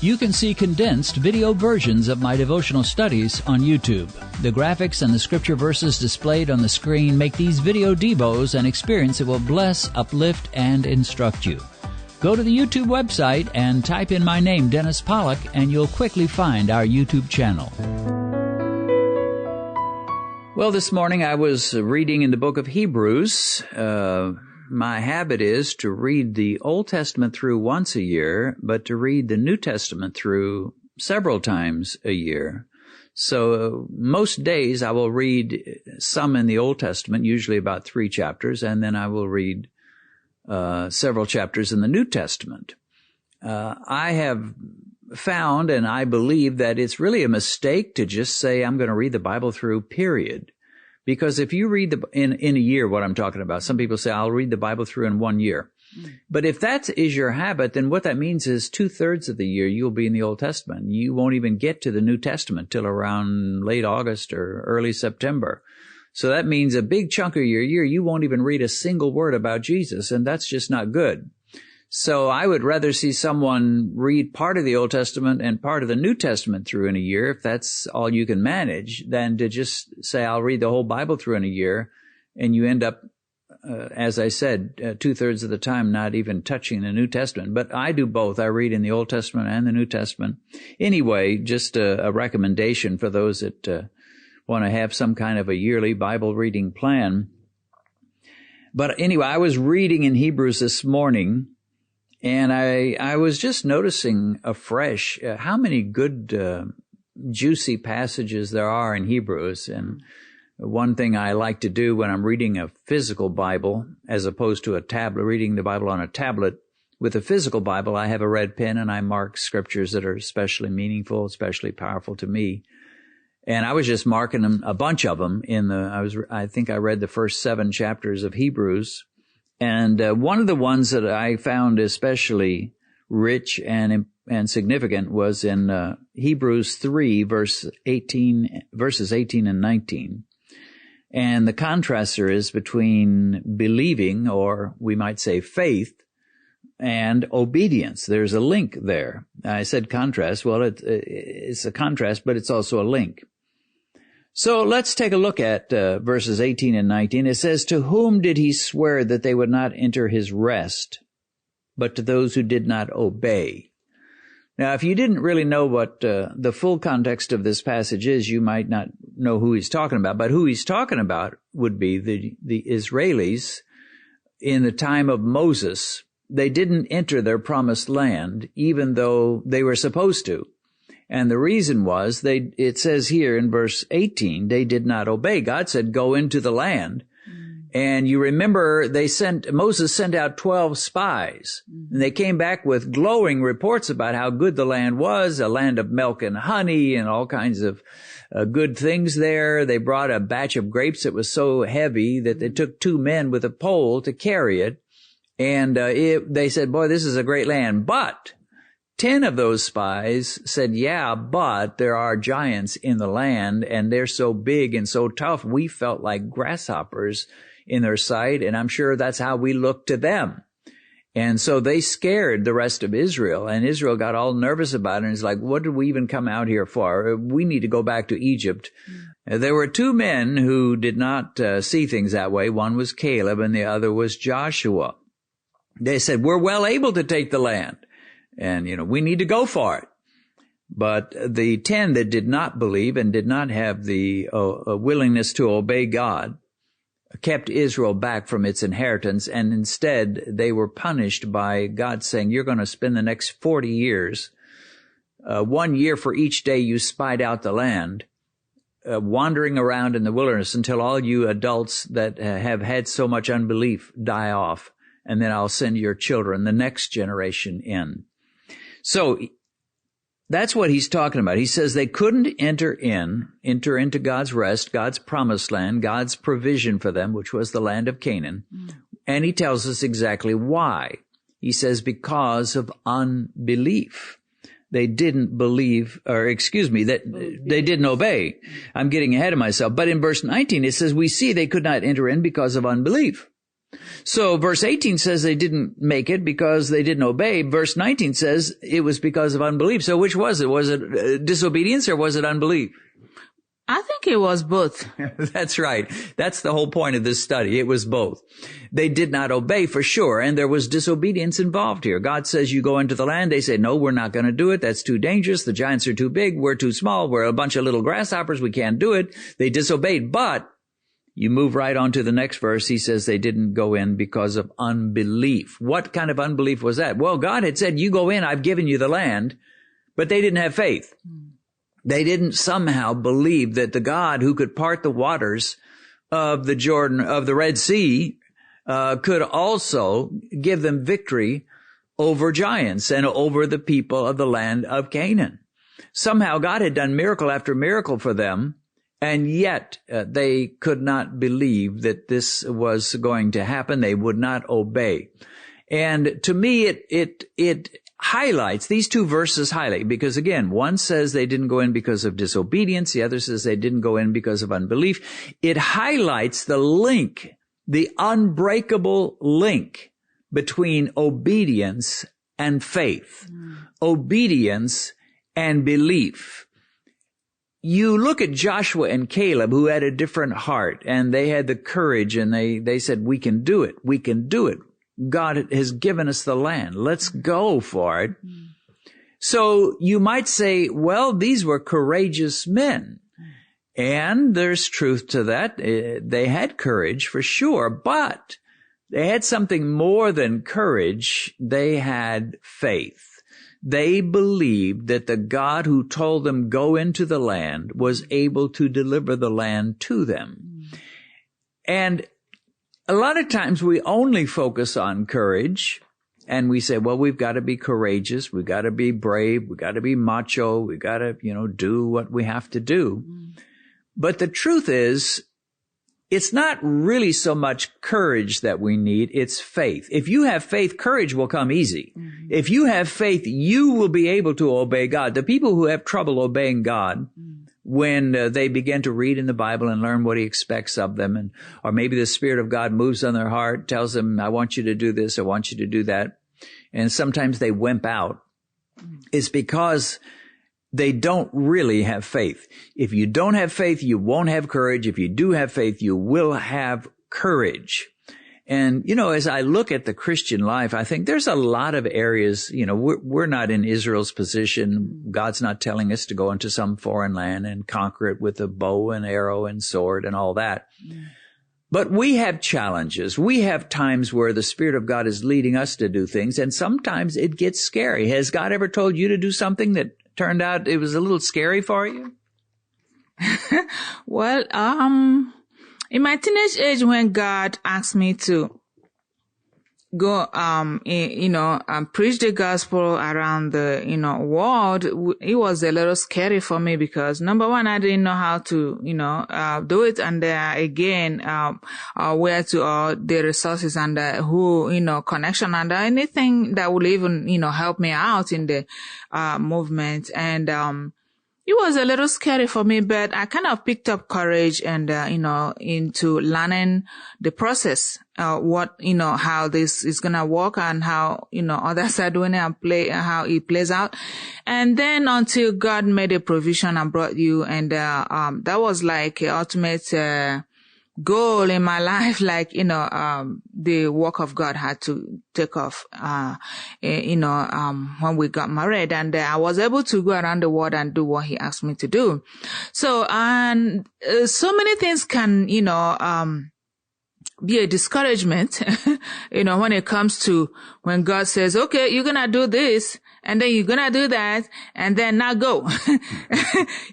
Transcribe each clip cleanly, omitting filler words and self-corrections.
You can see condensed video versions of my devotional studies on YouTube. The graphics and the scripture verses displayed on the screen make these video devos an experience that will bless, uplift, and instruct you. Go to the YouTube website and type in my name, Dennis Pollock, and you'll quickly find our YouTube channel. Well, this morning I was reading in the book of Hebrews. My habit is to read the Old Testament through once a year, but to read the New Testament through several times a year. So most days I will read some in the Old Testament, usually about 3 chapters, and then I will read several chapters in the New Testament. I have found, and I believe, that it's really a mistake to just say, I'm going to read the Bible through, period. Because if you read in a year, what I'm talking about, some people say, I'll read the Bible through in 1 year. But if that is your habit, then what that means is 2/3 of the year you'll be in the Old Testament. You won't even get to the New Testament till around late August or early September. So that means a big chunk of your year you won't even read a single word about Jesus, and that's just not good. So I would rather see someone read part of the Old Testament and part of the New Testament through in a year, if that's all you can manage, than to just say, I'll read the whole Bible through in a year, and you end up, as I said, 2/3 of the time not even touching the New Testament. But I do both. I read in the Old Testament and the New Testament. Anyway, just a recommendation for those that want to have some kind of a yearly Bible reading plan. But anyway, I was reading in Hebrews this morning, and I was just noticing afresh how many good, juicy passages there are in Hebrews. And one thing I like to do when I'm reading a physical Bible, as opposed to a tablet, reading the Bible on a tablet, with a physical Bible, I have a red pen and I mark scriptures that are especially meaningful, especially powerful to me. And I was just marking them, a bunch of them I think I read the first 7 chapters of Hebrews. And one of the ones that I found especially rich and significant was in Hebrews 3, verses 18 and 19. And the contrast there is between believing, or we might say faith, and obedience. There's a link there. I said contrast. Well, it's a contrast, but it's also a link. So let's take a look at verses 18 and 19. It says, to whom did he swear that they would not enter his rest, but to those who did not obey? Now, if you didn't really know what the full context of this passage is, you might not know who he's talking about. But who he's talking about would be the Israelis in the time of Moses. They didn't enter their promised land, even though they were supposed to. And the reason was, it says here in verse 18, they did not obey. God said, go into the land. And you remember Moses sent out 12 spies. And they came back with glowing reports about how good the land was, a land of milk and honey and all kinds of good things there. They brought a batch of grapes that was so heavy that it took 2 men with a pole to carry it. And they said, boy, this is a great land. But 10 of those spies said, yeah, but there are giants in the land, and they're so big and so tough, we felt like grasshoppers in their sight, and I'm sure that's how we looked to them. And so they scared the rest of Israel, and Israel got all nervous about it, and it's like, what did we even come out here for? We need to go back to Egypt. There were 2 men who did not see things that way. One was Caleb, and the other was Joshua. They said, we're well able to take the land. And, we need to go for it. But the 10 that did not believe and did not have the willingness to obey God kept Israel back from its inheritance. And instead, they were punished by God saying, you're going to spend the next 40 years, 1 year for each day you spied out the land, wandering around in the wilderness until all you adults that have had so much unbelief die off. And then I'll send your children, the next generation, in. So that's what he's talking about. He says they couldn't enter into God's rest, God's promised land, God's provision for them, which was the land of Canaan. And he tells us exactly why. He says because of unbelief. They didn't believe, that they didn't obey. I'm getting ahead of myself. But in verse 19, it says, we see they could not enter in because of unbelief. So verse 18 says they didn't make it because they didn't obey. Verse 19 says it was because of unbelief. So which was it? Was it disobedience or was it unbelief? I think it was both. That's right. That's the whole point of this study. It was both. They did not obey for sure, and there was disobedience involved here. God says you go into the land. They say, no, we're not going to do it. That's too dangerous. The giants are too big. We're too small. We're a bunch of little grasshoppers. We can't do it. They disobeyed. But you move right on to the next verse. He says they didn't go in because of unbelief. What kind of unbelief was that? Well, God had said, you go in. I've given you the land. But they didn't have faith. They didn't somehow believe that the God who could part the waters of the Jordan, of the Red Sea, could also give them victory over giants and over the people of the land of Canaan. Somehow God had done miracle after miracle for them, and yet they could not believe that this was going to happen. They would not obey. And to me, it highlights, these two verses highlight, because again, one says they didn't go in because of disobedience. The other says they didn't go in because of unbelief. It highlights the link, the unbreakable link between obedience and faith, obedience and belief. You look at Joshua and Caleb, who had a different heart, and they had the courage, and they said, we can do it. We can do it. God has given us the land. Let's go for it. So you might say, well, these were courageous men. And there's truth to that. They had courage for sure, but they had something more than courage. They had faith. They believed that the God who told them go into the land was able to deliver the land to them. And a lot of times we only focus on courage and we say, well, we've got to be courageous. We've got to be brave. We've got to be macho. We've got to, do what we have to do. But the truth is, it's not really so much courage that we need. It's faith. If you have faith, courage will come easy. If you have faith, you will be able to obey God. The people who have trouble obeying God, when they begin to read in the Bible and learn what he expects of them, or maybe the Spirit of God moves on their heart, tells them, I want you to do this, I want you to do that. And sometimes they wimp out. It's because they don't really have faith. If you don't have faith, you won't have courage. If you do have faith, you will have courage. And, as I look at the Christian life, I think there's a lot of areas, we're not in Israel's position. God's not telling us to go into some foreign land and conquer it with a bow and arrow and sword and all that. But we have challenges. We have times where the Spirit of God is leading us to do things, and sometimes it gets scary. Has God ever told you to do something that turned out it was a little scary for you? Well, in my teenage age, when God asked me to go, preach the gospel around the, world, it was a little scary for me because number one, I didn't know how to, do it. And again, where to, the resources and who, connection and anything that would even, help me out in the, movement. And, it was a little scary for me, but I kind of picked up courage and, into learning the process, how this is going to work and how, others are doing it and how it plays out. And then until God made a provision and brought you, and, that was like a ultimate, goal in my life, like, the work of God had to take off, when we got married, and I was able to go around the world and do what he asked me to do. So, and so many things can, be a discouragement, when it comes to when God says, okay, you're going to do this, and then you're going to do that, and then now go.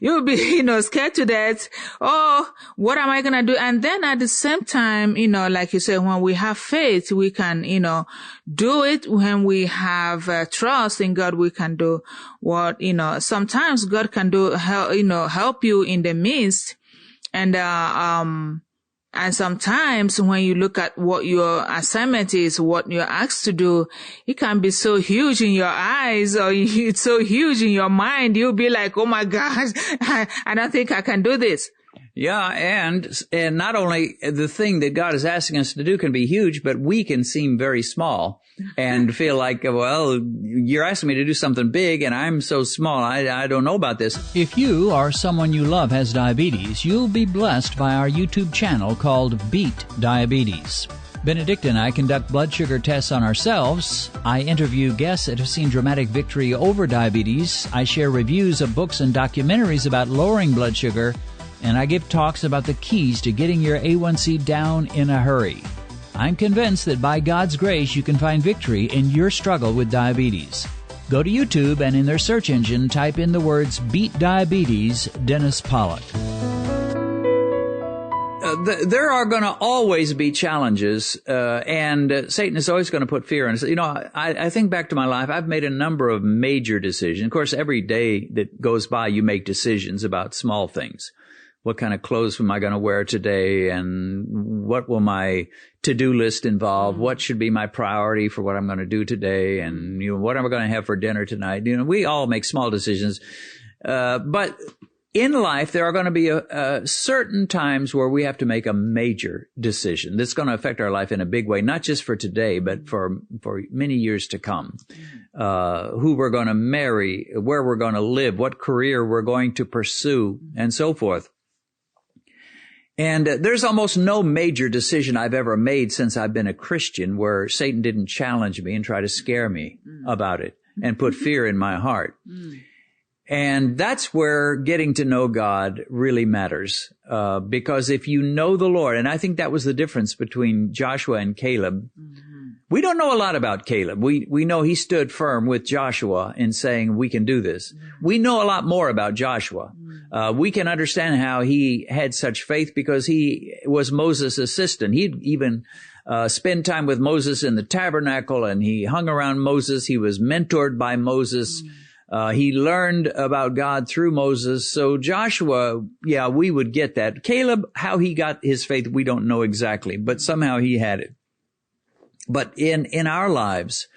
You'll be, scared to death. Oh, what am I going to do? And then at the same time, like you said, when we have faith, we can, do it. When we have trust in God, we can do what, sometimes God can do, help you in the midst. And sometimes when you look at what your assignment is, what you're asked to do, it can be so huge in your eyes or it's so huge in your mind. You'll be like, oh my gosh, I don't think I can do this. Yeah, and not only the thing that God is asking us to do can be huge, but we can seem very small and feel like, well, you're asking me to do something big and I'm so small, I don't know about this. If you or someone you love has diabetes, you'll be blessed by our YouTube channel called Beat Diabetes. Benedicta and I conduct blood sugar tests on ourselves. I interview guests that have seen dramatic victory over diabetes. I share reviews of books and documentaries about lowering blood sugar. And I give talks about the keys to getting your A1C down in a hurry. I'm convinced that by God's grace, you can find victory in your struggle with diabetes. Go to YouTube and in their search engine, type in the words Beat Diabetes, Dennis Pollock. There are going to always be challenges, and Satan is always going to put fear in us. You know, I think back to my life. I've made a number of major decisions. Of course, every day that goes by, you make decisions about small things. What kind of clothes am I going to wear today? And what will my to-do list involve? What should be my priority for what I'm going to do today? And, you know, what am I going to have for dinner tonight? You know, we all make small decisions. But in life, there are going to be certain times where we have to make a major decision that's going to affect our life in a big way, not just for today, but for many years to come. Who we're going to marry, where we're going to live, what career we're going to pursue, and so forth. And there's almost no major decision I've ever made since I've been a Christian where Satan didn't challenge me and try to scare me about it and put fear in my heart. And that's where getting to know God really matters, because if you know the Lord, and I think that was the difference between Joshua and Caleb. We don't know a lot about Caleb. We know he stood firm with Joshua in saying, we can do this. We know a lot more about Joshua. We can understand how he had such faith because he was Moses' assistant. He'd even spend time with Moses in the tabernacle, and he hung around Moses. He was mentored by Moses. He learned about God through Moses. So Joshua, yeah, we would get that. Caleb, how he got his faith, we don't know exactly, but somehow he had it. But in our lives,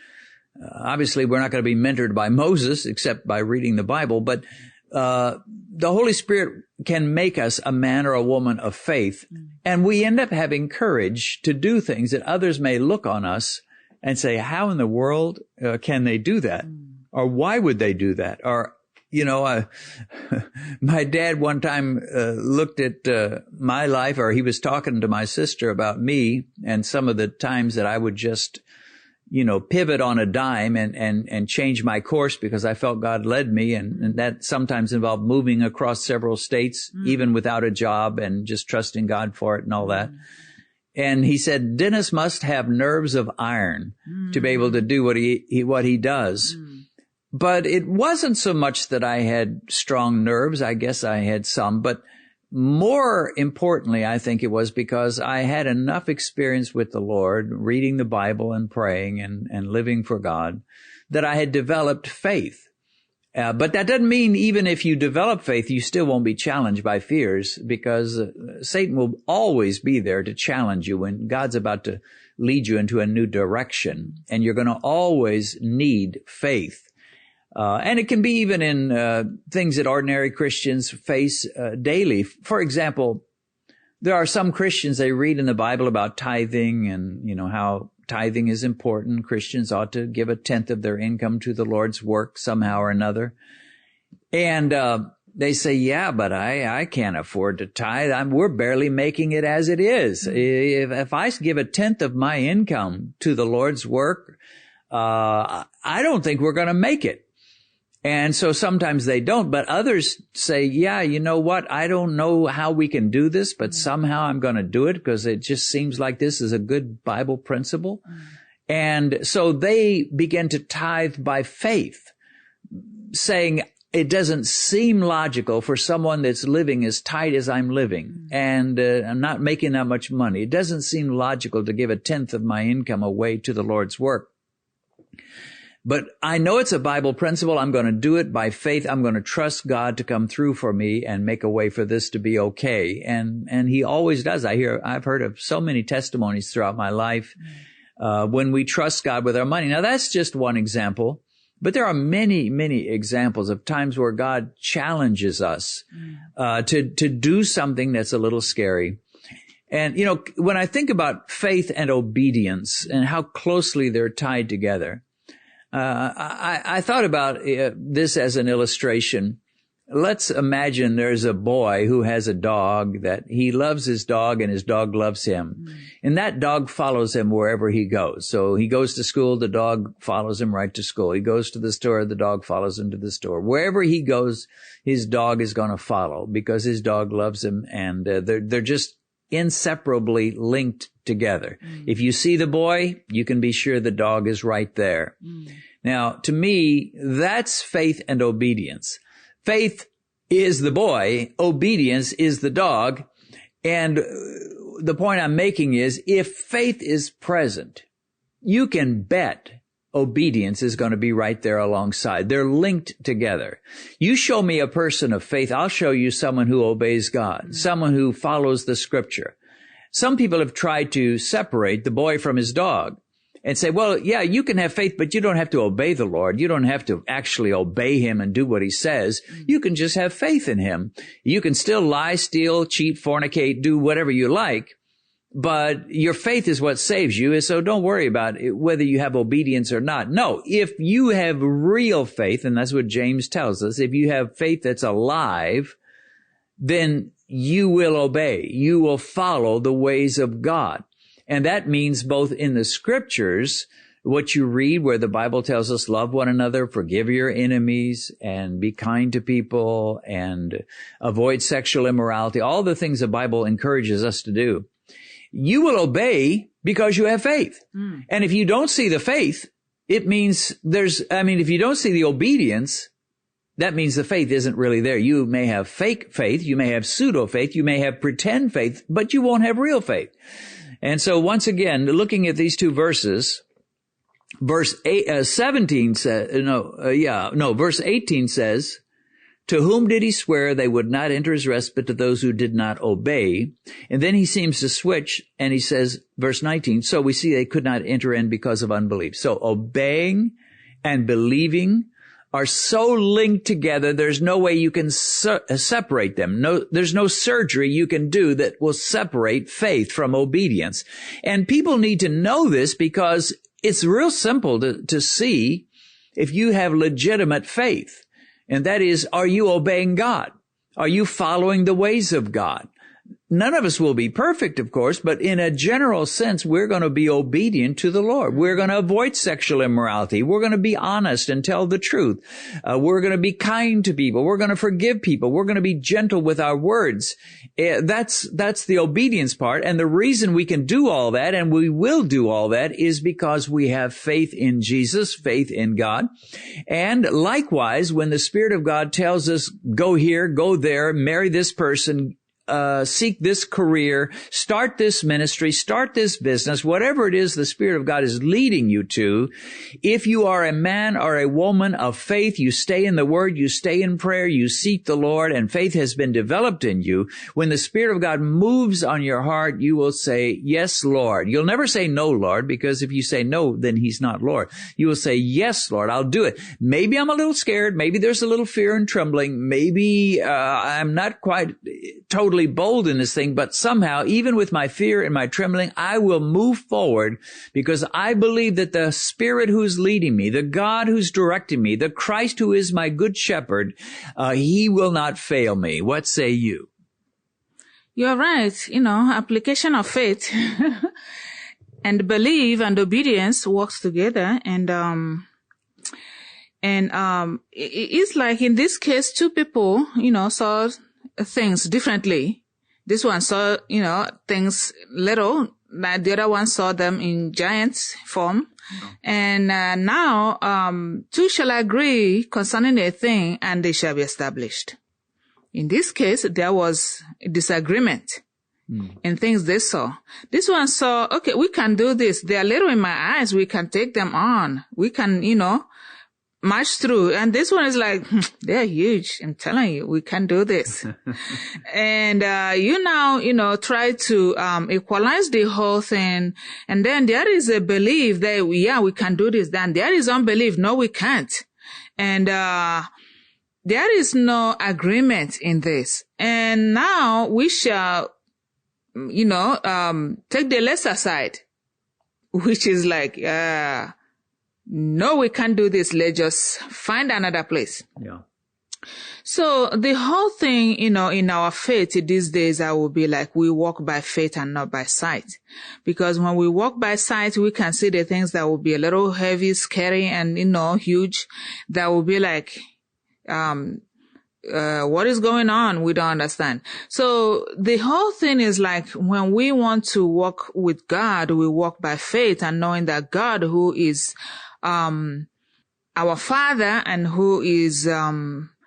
obviously we're not going to be mentored by Moses except by reading the Bible, but the Holy Spirit can make us a man or a woman of faith, and we end up having courage to do things that others may look on us and say, how in the world can they do that? Or why would they do that? Or, you know, my dad one time looked at my life, or he was talking to my sister about me and some of the times that I would just, you know, pivot on a dime and change my course because I felt God led me. And that sometimes involved moving across several states, even without a job, and just trusting God for it and all that. And he said, Dennis must have nerves of iron to be able to do what he does. But it wasn't so much that I had strong nerves. I guess I had some, but more importantly, I think it was because I had enough experience with the Lord, reading the Bible and praying and living for God, that I had developed faith. But that doesn't mean even if you develop faith, you still won't be challenged by fears, because Satan will always be there to challenge you when God's about to lead you into a new direction. And you're going to always need faith. And it can be even in things that ordinary Christians face daily. For example, there are some Christians, they read in the Bible about tithing and, you know, how tithing is important. Christians ought to give 1/10 of their income to the Lord's work somehow or another. And they say, yeah, but I can't afford to tithe. We're barely making it as it is. If I give 1/10 of my income to the Lord's work, I don't think we're going to make it. And so sometimes they don't, but others say, yeah, you know what? I don't know how we can do this, but somehow I'm going to do it because it just seems like this is a good Bible principle. And so they begin to tithe by faith, saying it doesn't seem logical for someone that's living as tight as I'm living and I'm not making that much money. It doesn't seem logical to give 1/10 of my income away to the Lord's work. But I know it's a Bible principle. I'm going to do it by faith. I'm going to trust God to come through for me and make a way for this to be okay. And he always does. I've heard of so many testimonies throughout my life, when we trust God with our money. Now that's just one example. But there are many, many examples of times where God challenges us to do something that's a little scary. And, when I think about faith and obedience and how closely they're tied together, I thought about this as an illustration. Let's imagine there's a boy who has a dog that he loves his dog and his dog loves him. And that dog follows him wherever he goes. So he goes to school, the dog follows him right to school. He goes to the store, the dog follows him to the store. Wherever he goes, his dog is going to follow because his dog loves him, and they're just inseparably linked together. If you see the boy, you can be sure the dog is right there. Now, to me, that's faith and obedience. Faith is the boy, obedience is the dog, and the point I'm making is if faith is present, you can bet obedience is going to be right there alongside. They're linked together. You show me a person of faith, I'll show you someone who obeys God, someone who follows the scripture. Some people have tried to separate the boy from his dog and say, well, yeah, you can have faith, but you don't have to obey the Lord. You don't have to actually obey him and do what he says. You can just have faith in him. You can still lie, steal, cheat, fornicate, do whatever you like, but your faith is what saves you. So don't worry about whether you have obedience or not. No, if you have real faith, and that's what James tells us, if you have faith that's alive, then you will obey. You will follow the ways of God. And that means both in the scriptures, what you read where the Bible tells us love one another, forgive your enemies, and be kind to people, and avoid sexual immorality, all the things the Bible encourages us to do. You will obey because you have faith. And if you don't see the faith, it means if you don't see the obedience, that means the faith isn't really there. You may have fake faith, you may have pseudo faith, you may have pretend faith, but you won't have real faith. And so once again, looking at these two verses, verse 18 says, to whom did he swear they would not enter his rest, but to those who did not obey? And then he seems to switch and he says, verse 19, so we see they could not enter in because of unbelief. So obeying and believing are so linked together, there's no way you can separate them. There's no surgery you can do that will separate faith from obedience. And people need to know this because it's real simple to see if you have legitimate faith. And that is, are you obeying God? Are you following the ways of God? None of us will be perfect, of course, but in a general sense, we're going to be obedient to the Lord. We're going to avoid sexual immorality. We're going to be honest and tell the truth. We're going to be kind to people. We're going to forgive people. We're going to be gentle with our words. That's the obedience part. And the reason we can do all that, and we will do all that, is because we have faith in Jesus, faith in God. And likewise, when the Spirit of God tells us, go here, go there, marry this person, seek this career, start this ministry, start this business, whatever it is the Spirit of God is leading you to, if you are a man or a woman of faith, you stay in the Word, you stay in prayer, you seek the Lord, and faith has been developed in you, when the Spirit of God moves on your heart, you will say, yes, Lord. You'll never say no, Lord, because if you say no, then He's not Lord. You will say, yes, Lord, I'll do it. Maybe I'm a little scared. Maybe there's a little fear and trembling. Maybe I'm not quite totally bold in this thing, but somehow, even with my fear and my trembling, I will move forward because I believe that the Spirit who's leading me, the God who's directing me, the Christ who is my good shepherd, He will not fail me. What say you? You're right. Application of faith and belief and obedience works together. And it's like in this case, two people, saw things differently. This one saw, things little, like the other one saw them in giant form. And now, two shall agree concerning a thing, and they shall be established. In this case, there was a disagreement in things they saw. This one saw, okay, we can do this. They are little in my eyes. We can take them on. We can, march through. And this one is like, they're huge. I'm telling you, we can do this. And you now, try to equalize the whole thing. And then there is a belief that, we can do this. Then there is unbelief. No, we can't. And there is no agreement in this. And now we shall, take the lesser side, which is like, no, we can't do this. Let's just find another place. Yeah. So the whole thing, in our faith these days, I will be like, we walk by faith and not by sight. Because when we walk by sight, we can see the things that will be a little heavy, scary, and, huge. That will be like, what is going on? We don't understand. So the whole thing is like, when we want to walk with God, we walk by faith and knowing that God, who is, our Father and who is,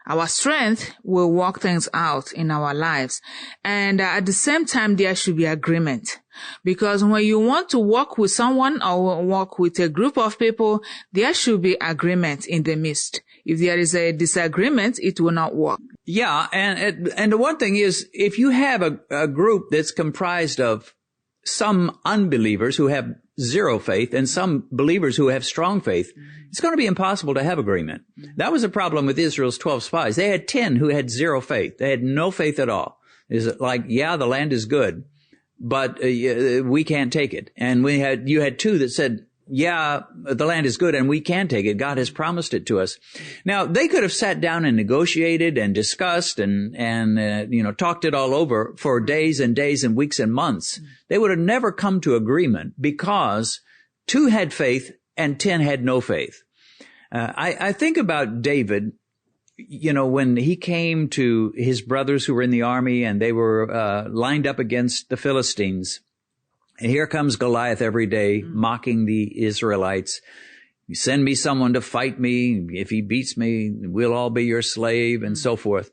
our strength, will work things out in our lives. And at the same time, there should be agreement. Because when you want to work with someone or work with a group of people, there should be agreement in the midst. If there is a disagreement, it will not work. Yeah, and the one thing is, if you have a group that's comprised of some unbelievers who have zero faith and some believers who have strong faith, it's going to be impossible to have agreement. That was a problem with Israel's 12 spies. They had 10 who had zero faith. They had no faith at all. Is it like, yeah, the land is good, but we can't take it. And you had 2 that said, yeah, the land is good and we can take it. God has promised it to us. Now, they could have sat down and negotiated and discussed and talked it all over for days and days and weeks and months. They would have never come to agreement because 2 had faith and 10 had no faith. I think about David, when he came to his brothers who were in the army and they were lined up against the Philistines. And here comes Goliath every day, mocking the Israelites. You send me someone to fight me. If he beats me, we'll all be your slave, and so forth.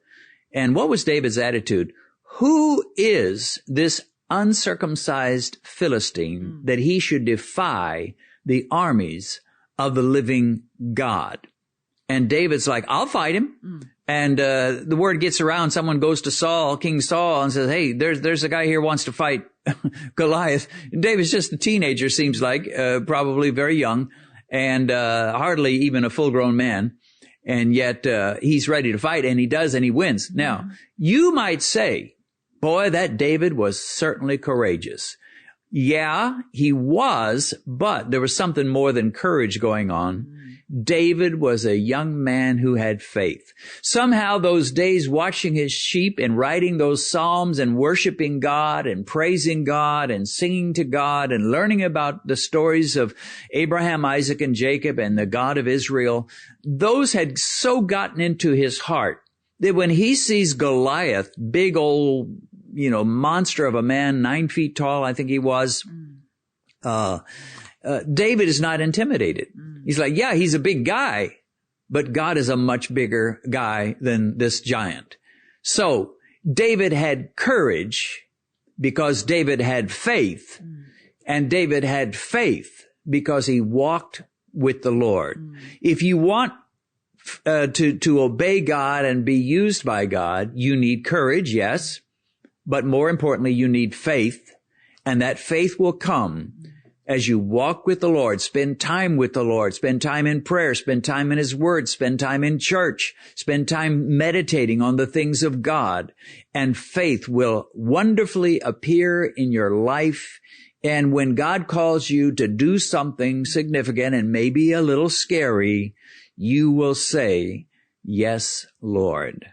And what was David's attitude? Who is this uncircumcised Philistine that he should defy the armies of the living God? And David's like, I'll fight him. And the word gets around, someone goes to Saul, King Saul, and says, hey, there's a guy here who wants to fight Goliath. David's just a teenager, seems like, probably very young, and hardly even a full-grown man. And yet he's ready to fight, and he does, and he wins. Now, you might say, boy, that David was certainly courageous. Yeah, he was, but there was something more than courage going on. David was a young man who had faith. Somehow those days watching his sheep and writing those psalms and worshiping God and praising God and singing to God and learning about the stories of Abraham, Isaac, and Jacob and the God of Israel, those had so gotten into his heart that when he sees Goliath, big old, monster of a man, 9 feet tall, I think he was, David is not intimidated. He's like, yeah, he's a big guy, but God is a much bigger guy than this giant. So David had courage because David had faith, and David had faith because he walked with the Lord. If you want to obey God and be used by God, you need courage, yes, but more importantly, you need faith, and that faith will come as you walk with the Lord, spend time with the Lord, spend time in prayer, spend time in His Word, spend time in church, spend time meditating on the things of God, and faith will wonderfully appear in your life. And when God calls you to do something significant and maybe a little scary, you will say, yes, Lord.